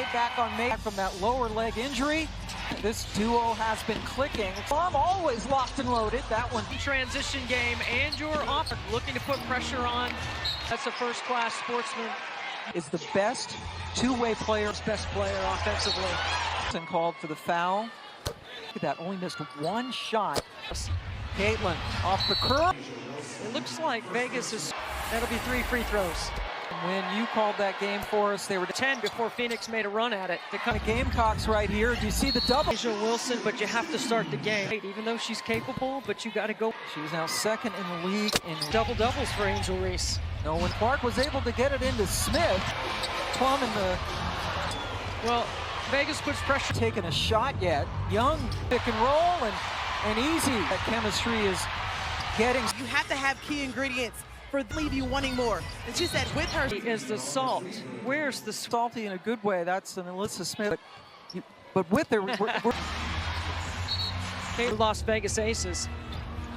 Laid back on May from that lower leg injury. This duo has been clicking. Plum always locked and loaded. That one. Transition game, and you're off looking to put pressure on. That's a first-class sportsman. Is the best two-way player. Best player offensively. And called for the foul. Look at that, only missed one shot. Caitlin off the curve. It looks like Vegas is, that'll be 3 free throws. When you called that game for us, they were 10 before Phoenix made a run at it. the kind of Gamecocks right here. Do you see the double? Asia Wilson, but you have to start the game. Even though she's capable, but you got to go. She's now second in the league in Double-doubles for Angel Reese. No, when Clark was able to get it into Smith, Plum in the... Well, Vegas puts pressure. Taking a shot yet. Young pick and roll and easy. That chemistry is getting... You have to have key ingredients for leave you wanting more. And she said with her... Is the salt. Where's the Salty in a good way. That's an Alyssa Smith. But with her... They Las Vegas Aces.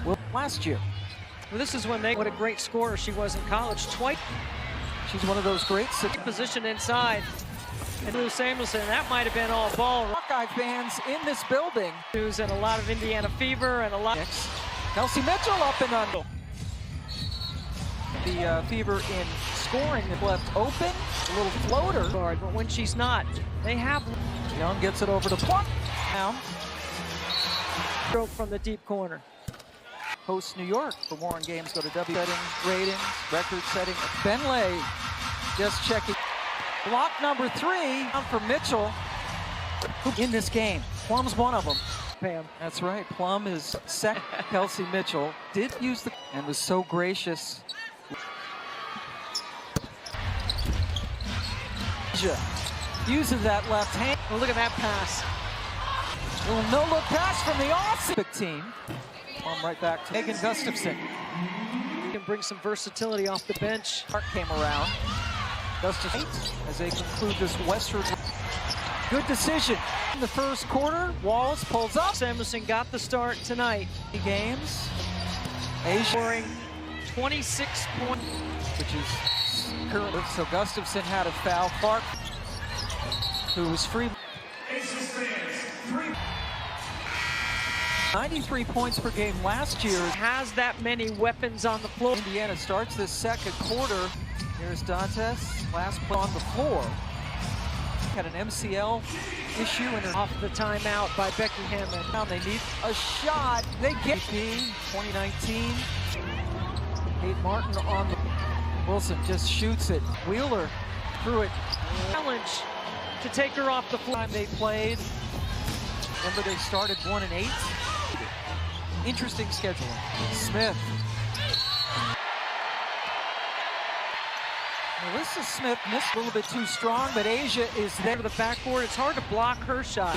Well, last year. Well, this is when they... What a great scorer she was in college. Twice. She's one of those great... Position inside. And Lou Samuelson, that might have been all ball. Hawkeye fans in this building. News and a lot of Indiana fever and a lot... Kelsey Mitchell up and under. The fever in scoring left open, a little floater. But when she's not, they have... Young gets it over to Plum. Down. Stroke from the deep corner. Hosts New York. For more on games, go to settings, ratings, record setting. Benlay just checking. Block number 3 for Mitchell in this game. Plum's one of them. Pam. That's right. Plum is second. Kelsey Mitchell did use the... and was so gracious. Uses that left hand. Oh, look at that pass. Little no-look pass from the offensive team. Plum right back to Megan Gustafson. Can bring some versatility off the bench. Clark came around. Gustafson as they conclude this Western. Good decision. In the first quarter, Wallace pulls up. Samuelson got the start tonight. Games. Asia scoring 26 points. Which is currently, so Gustafson had a foul. Clark, who was free. 93 points per game last year. Has that many weapons on the floor. Indiana starts this second quarter. Here's Dantes, last play on the floor. Had an MCL issue and off the timeout by Becky Hammond. Now they need a shot. They get 2019. Kate Martin on the... Wilson just shoots it. Wheeler threw it. Challenge to take her off the floor. Time they played. Remember they started 1-8. Interesting scheduling. Smith. Alyssa Smith missed a little bit too strong, but Asia is there to the backboard. It's hard to block her shot.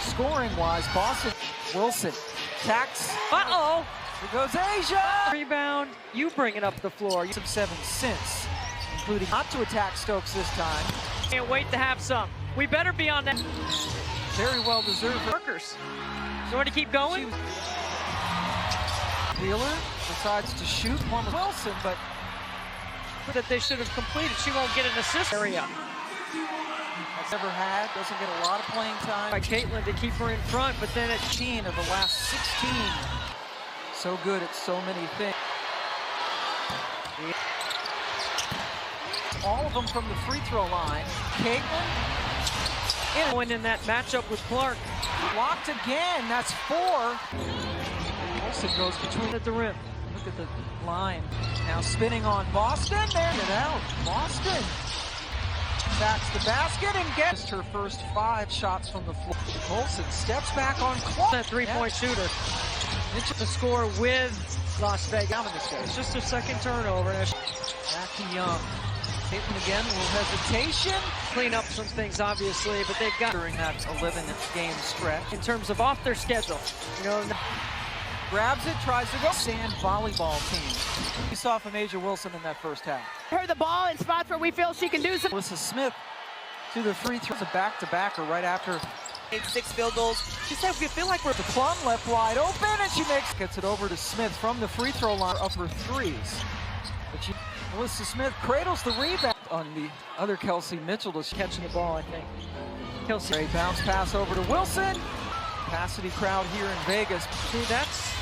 Scoring-wise, Boston. Wilson tacks. Uh-oh. Here goes Asia. Rebound. You bring it up the floor. Some 7 since, including not to attack Stokes this time. Can't wait to have some. We better be on that. Very well deserved. Workers. You want to keep going? Wheeler decides to shoot Plum Wilson, but that they should have completed. She won't get an assist area. Has never had, doesn't get a lot of playing time. By Caitlin to keep her in front, but then it's 15 of the last 16. So good at so many things. All of them from the free throw line. Caitlin in that matchup with Clark. Blocked again, that's 4. Wilson goes between at the rim. Look at the line. Now spinning on Boston. There it out. Boston backs the basket and gets her first 5 shots from the floor. Wilson steps back on Clark. That three-point shooter. Into the score with Las Vegas. It's just a second turnover. Back to Young. Caitlin again, a little hesitation. Clean up some things, obviously, but they've got during that 11-game stretch. In terms of off their schedule, you know. Grabs it, tries to go. Sand volleyball team. We saw from Asia Wilson in that first half. Her the ball in spots where we feel she can do some. Alyssa Smith to the free throws, a back-to-backer right after 6 field goals. She said we feel like we're the Plum left wide open, and she gets it over to Smith from the free throw line of her threes. But Alyssa Smith cradles the rebound. on the other Kelsey, Mitchell just Catching the ball, I think. Kelsey. Great bounce pass over to Wilson. Capacity crowd here in Vegas. See, that's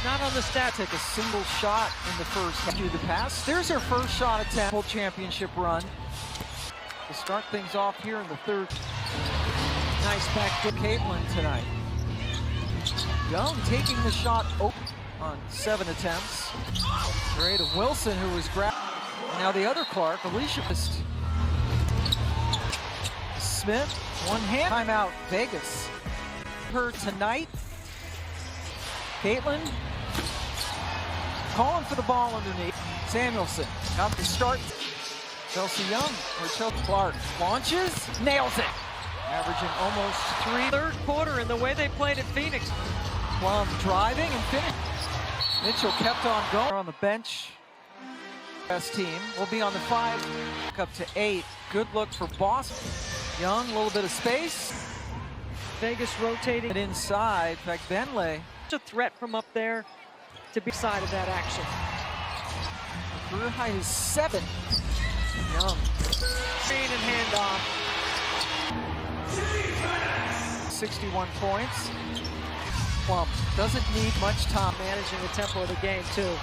not on the stat. Take a single shot in the first. Do the pass. There's her first shot attempt. Full championship run. To start things off here in the third. Nice back to Caitlin tonight. Young taking the shot open on 7 attempts. Great to Wilson, who was grabbed. Now the other Clark, Alicia Smith, one hand. Timeout, Vegas. Her tonight. Caitlin calling for the ball underneath. Samuelson got the start. Chelsea Young or Chelsea Clark launches, nails it. Averaging almost 3. Third quarter in the way they played at Phoenix. Plum driving and finish. Mitchell kept on going on the bench. Best team will be on the 5, up to 8. Good look for Boston. Young, a little bit of space. Vegas rotating And inside, in fact, Benley. a threat from up there to be side of that action. Career high is 7. Young. Screen and handoff. 61 points. Plum doesn't need much time. Managing the tempo of the game, too.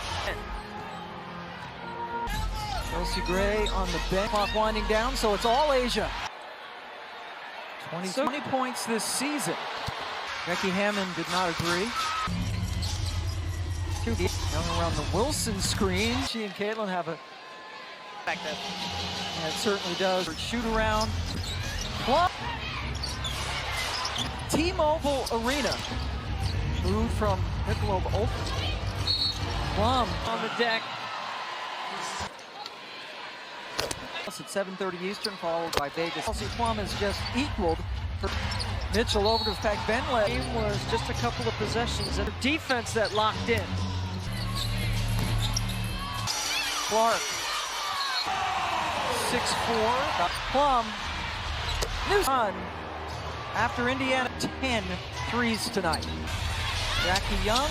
Chelsea Gray on the bench. Clock winding down, so it's all Asia. 20 points this season. Becky Hammond did not agree. Young around the Wilson screen. She and Caitlin have a... Back there. Yeah, it certainly does. Shoot around. Plum. T-Mobile Arena. Moved from Michelob Ultra. Plum On the deck. At 7:30 Eastern, followed by Vegas. Chelsea Plum has just equaled for Mitchell over to Benley. Game was just a couple of possessions and a defense that locked in. Clark. 6'4". Plum. New run after Indiana 10 threes tonight. Jackie Young.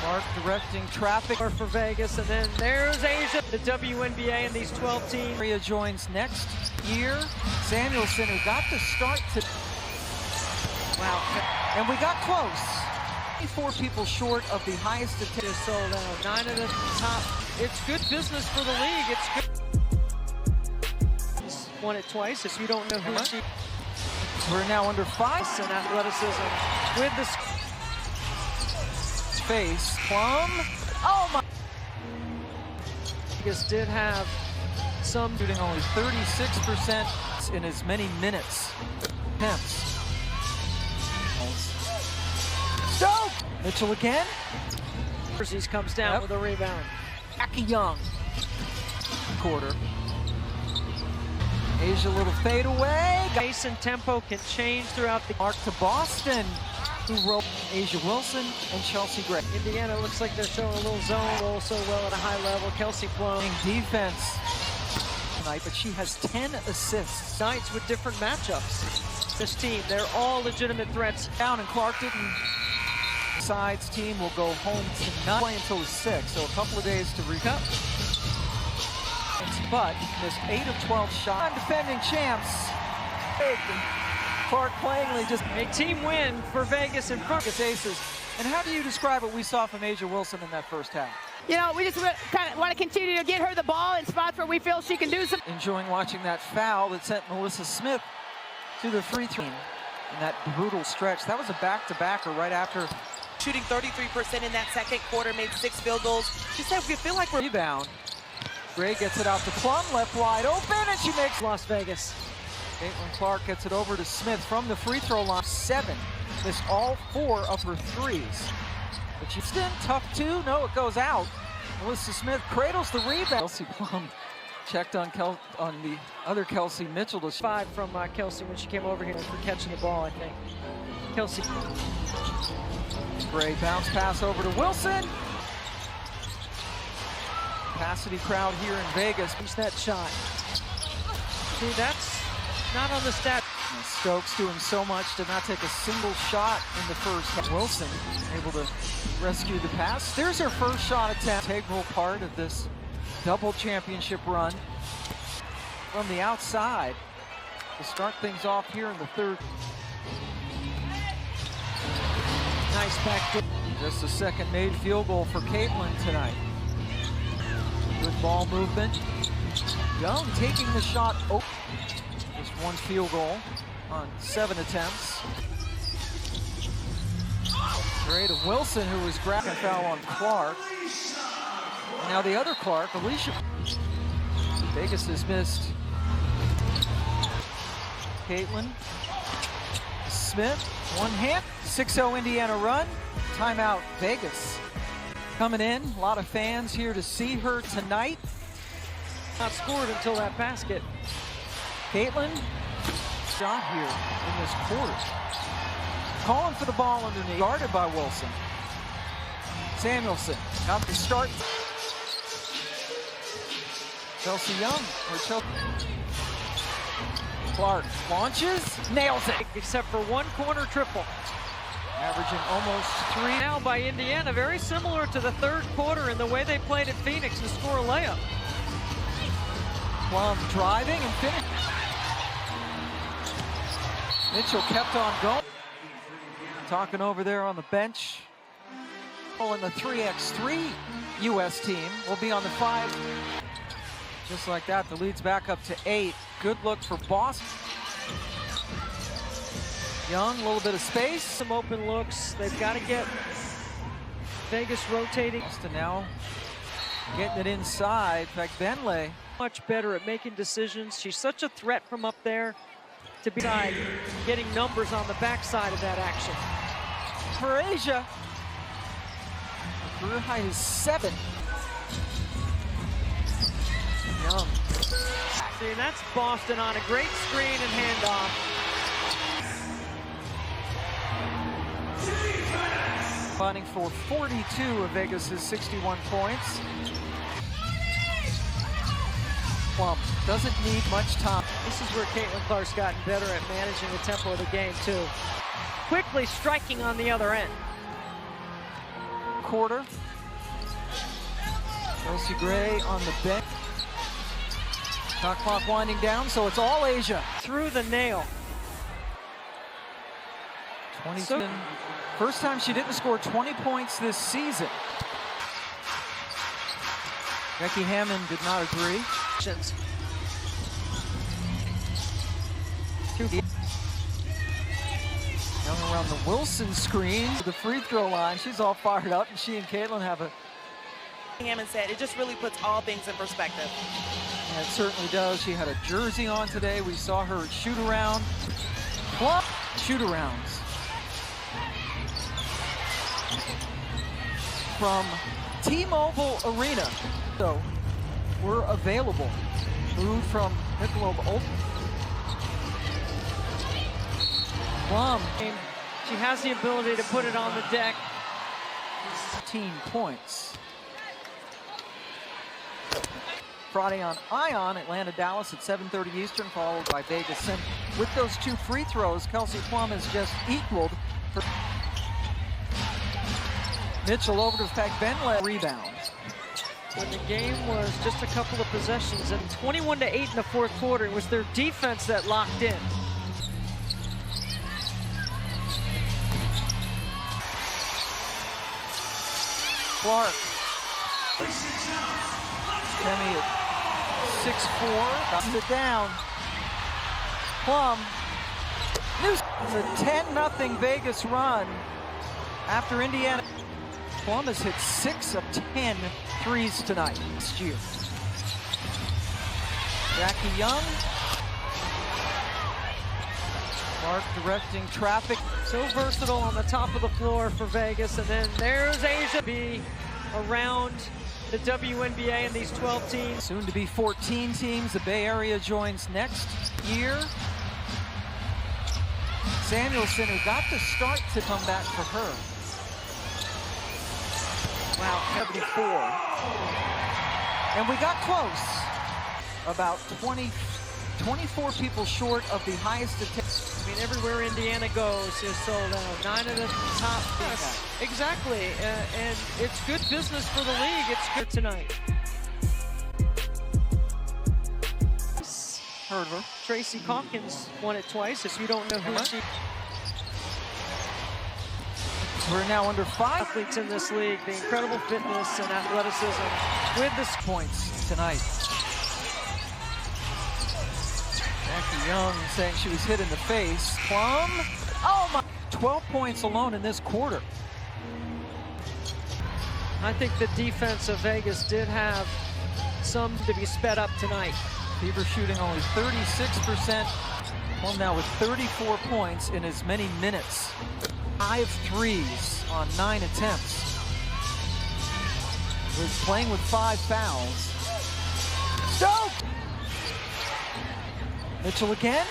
Clark directing traffic For Vegas, and then there's Asia, the WNBA and these 12 teams. Maria joins next year. Samuelson, who got the start to... Wow, and we got close. 24 people short of the highest attendance. Sold out. 9 of the top. It's good business for the league. It's good. He's won it twice. If you don't know who she We're now under 5. and athleticism with the Face. Plum. Oh my. Vegas did have some Shooting only 36% in as many minutes. Attempts. Stoke. Mitchell again. He comes down with a rebound. Jackie Young. Quarter. Asia, little fade away. Pace and tempo can change throughout the Mark to Boston, who wrote Asia Wilson and Chelsea Gray. Indiana looks like they're showing a little zone roll so well at a high level. Kelsey Plum. Defense tonight, but she has 10 assists. Nights with different matchups. This team, they're all legitimate threats. Down and Clark didn't. Sides team will go home tonight. Play until 6, so a couple of days to recup. But missed 8 of 12 shots. Defending champs. Clark plainly just A team win for Vegas in front. Aces. And how do you describe what we saw from Asia Wilson in that first half? You know, we just kind of want to continue to get her the ball in spots where we feel she can do some. Enjoying watching that foul that sent Melissa Smith to the free throw in that brutal stretch. That was a back-to-backer right after. Shooting 33% in that second quarter, made 6 field goals. She said, we feel like we're... Rebound. Gray gets it out to Plum, left wide open, and she makes... Las Vegas. Caitlin Clark gets it over to Smith from the free throw line. 7. Missed all 4 of her threes. But she's in tough 2. No, it goes out. Melissa Smith cradles the rebound. Kelsey Plum checked on the other Kelsey, Mitchell. To 5 from Kelsey when she came over here for catching the ball, I think. Kelsey. Gray bounce pass over to Wilson. Capacity crowd here in Vegas. Use that shot. See, that's not on the stat. And Stokes doing so much to not take a single shot in the first half. Wilson able to rescue the pass. There's her first shot attempt. Integral part of this double championship run. from the outside to start things off here in the third. Nice back door. Just the second made field goal for Caitlin tonight. Good ball movement. Young taking the shot. Oh, just one field goal on 7 attempts. Straight to Wilson, who was grabbing a foul on Clark. And now the other Clark, Alicia. Vegas has missed. Caitlin Smith, one hand. 6-0 Indiana run. Timeout Vegas. Coming in, a lot of fans here to see her tonight. Not scored until that basket. Caitlin, shot here in this quarter. Calling for the ball underneath, guarded by Wilson. Samuelson, got the start. Chelsea Young, or Chelsea. Clark launches, nails it. Except for one corner triple. Averaging almost 3. Now by Indiana, very similar to the third quarter in the way they played at Phoenix to score a layup. Plum driving and finishing. Mitchell kept on going. Talking over there on the bench. In the 3x3 U.S. team will be on the 5. Just like that, the lead's back up to 8. Good look for Boston. Young, a little bit of space. Some open looks. They've got to get Vegas rotating. Boston now getting it inside. In fact, Benley much better at making decisions. She's such a threat from up there to be getting numbers on the backside of that action. For Asia, career high is 7. Young. See, and that's Boston on a great screen and handoff. Fighting for 42 of Vegas's 61 points. Plum doesn't need much time. This is where Caitlin Clark's gotten better at managing the tempo of the game, too. Quickly striking on the other end. Quarter. Chelsea Gray on the bench. Shot clock winding down, so it's all Asia. Through the nail. 27. First time she didn't score 20 points this season. Becky Hammond did not agree. Young around the Wilson screen to the free throw line. She's all fired up, and she and Caitlin have a... Hammond said it just really puts all things in perspective. Yeah, it certainly does. She had a jersey on today. We saw her at shoot around. Plum shoot arounds. From T-Mobile Arena. So we're available. Moved from Michelob Ultra. Plum. She has the ability to put it on the deck. 15 points. Friday on Ion, Atlanta, Dallas at 7:30 Eastern, followed by Vegas. And with those 2 free throws, Kelsey Plum has just equaled her. Mitchell over to Benley. Rebound. When the game was just a couple of possessions, and 21-8 in the fourth quarter, it was their defense that locked in. Clark. Demi at 6'4", got it down. Plum. It's a 10-0 Vegas run after Indiana. Plum has hit 6 of 10 threes tonight this year. Jackie Young. Clark directing traffic. So versatile on the top of the floor for Vegas, and then there's Asia be around the WNBA and these 12 teams. Soon to be 14 teams. The Bay Area joins next year. Samuelson, who got the start to come back for her. Wow, 74. And we got close. About 24 people short of the highest attempt. I mean, everywhere Indiana goes is sold out. 9 of the top. Yes, exactly. And it's good business for the league. It's good tonight. Heard of her. Tracy Calkins won it twice. If you don't know who she We're now under 5 athletes in this league, the incredible fitness and athleticism with the points tonight. Jackie Young saying she was hit in the face. Plum, oh my, 12 points alone in this quarter. I think the defense of Vegas did have some to be sped up tonight. Beaver shooting only 36%. Plum now with 34 points in as many minutes. 5 threes on 9 attempts. Was playing with 5 fouls. Stokes! Mitchell again.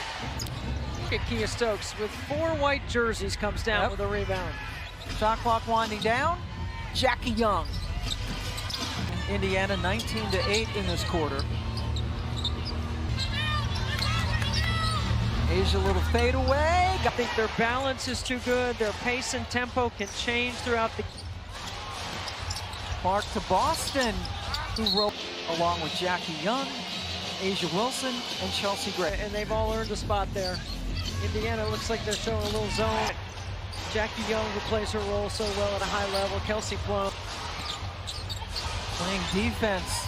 Look at Kia Stokes with 4 white jerseys, comes down with a rebound. Shot clock winding down. Jackie Young. Indiana 19-8 in this quarter. Asia, little fade away. I think their balance is too good. Their pace and tempo can change throughout the. Clark to Boston, who wrote along with Jackie Young, Asia Wilson, and Chelsea Gray. And they've all earned a spot there. Indiana looks like they're showing a little zone. Jackie Young, who plays her role so well at a high level. Kelsey Plum. Playing defense.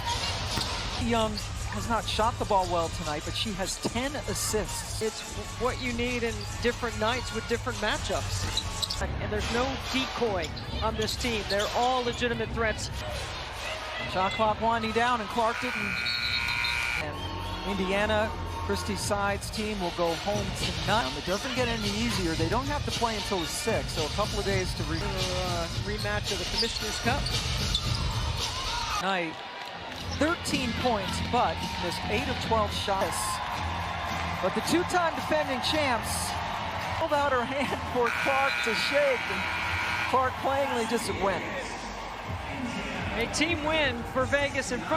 Young has not shot the ball well tonight, but she has 10 assists. It's what you need in different nights with different matchups. And there's no decoy on this team. They're all legitimate threats. Shot clock winding down, and Clark didn't. And Indiana, Christy Sides' team will go home tonight. It doesn't get any easier. They don't have to play until the 6th, so a couple of days to rematch of the Commissioner's Cup. Night. 13 points, but missed 8 of 12 shots. But the two-time defending champs held out her hand for Clark to shake, and Clark plainly just went. A team win for Vegas in front.